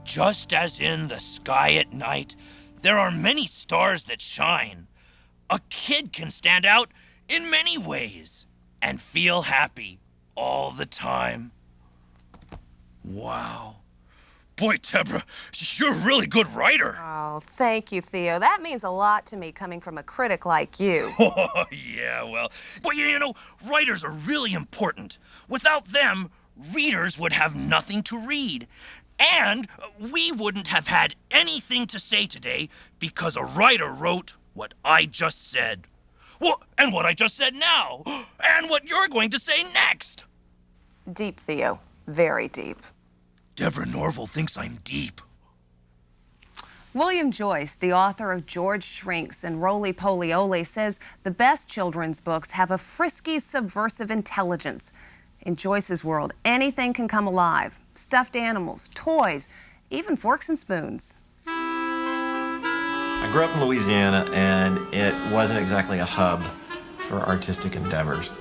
Just as in the sky at night, there are many stars that shine. A kid can stand out in many ways and feel happy all the time. Wow. Boy, Deborah, you're a really good writer. Oh, thank you, Theo. That means a lot to me coming from a critic like you. Oh, yeah, well, but you know, writers are really important. Without them, readers would have nothing to read. And we wouldn't have had anything to say today because a writer wrote what I just said. Well, and what I just said now. And what you're going to say next. Deep, Theo. Very deep. Deborah Norville thinks I'm deep. William Joyce, the author of George Shrinks and Roly Poly Oly, says the best children's books have a frisky, subversive intelligence. In Joyce's world, anything can come alive. Stuffed animals, toys, even forks and spoons. I grew up in Louisiana, and it wasn't exactly a hub for artistic endeavors.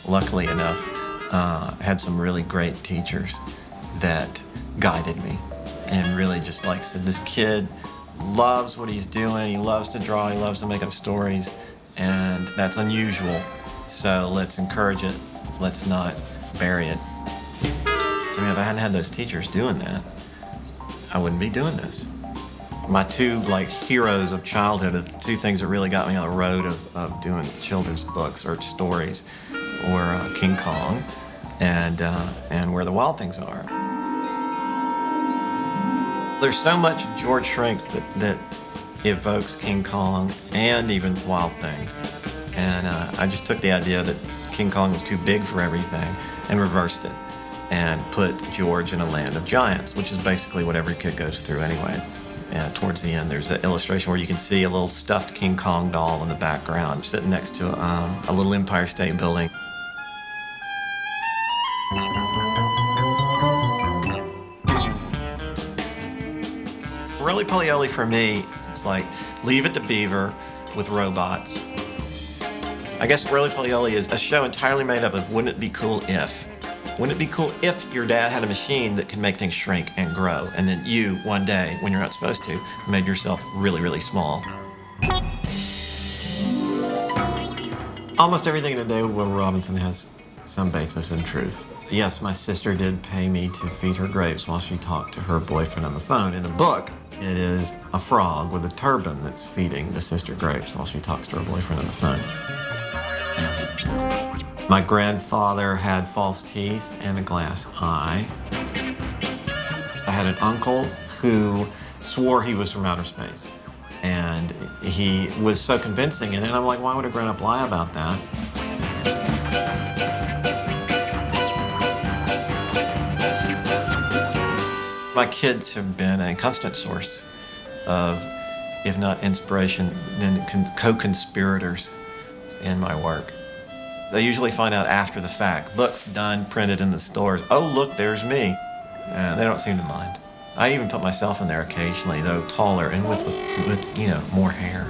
Luckily enough, I had some really great teachers that guided me and really just like said, this kid loves what he's doing. He loves to draw. He loves to make up stories, and that's unusual. So let's encourage it. Let's not bury it. I mean, if I hadn't had those teachers doing that, I wouldn't be doing this. My two heroes of childhood, the two things that really got me on the road of doing children's books or stories, were King Kong and Where the Wild Things Are. There's so much of George Shrinks that evokes King Kong and even Wild Things. And I just took the idea that King Kong was too big for everything and reversed it and put George in a land of giants, which is basically what every kid goes through anyway. And towards the end, there's an illustration where you can see a little stuffed King Kong doll in the background sitting next to a little Empire State Building. Roly Poly Oly for me, it's like Leave It to Beaver with robots. I guess Roly Poly Oly is a show entirely made up of wouldn't it be cool if. Wouldn't it be cool if your dad had a machine that could make things shrink and grow, and then you, one day, when you're not supposed to, made yourself really, really small? Almost everything in David Will Robinson has some basis in truth. Yes, my sister did pay me to feed her grapes while she talked to her boyfriend on the phone. In the book, it is a frog with a turban that's feeding the sister grapes while she talks to her boyfriend on the phone. My grandfather had false teeth and a glass eye. I had an uncle who swore he was from outer space. And he was so convincing in it, and I'm like, why would a grown-up lie about that? My kids have been a constant source of, if not inspiration, then co-conspirators in my work. They usually find out after the fact. Books done, printed in the stores. Oh, look, there's me. They don't seem to mind. I even put myself in there occasionally, though taller and with more hair.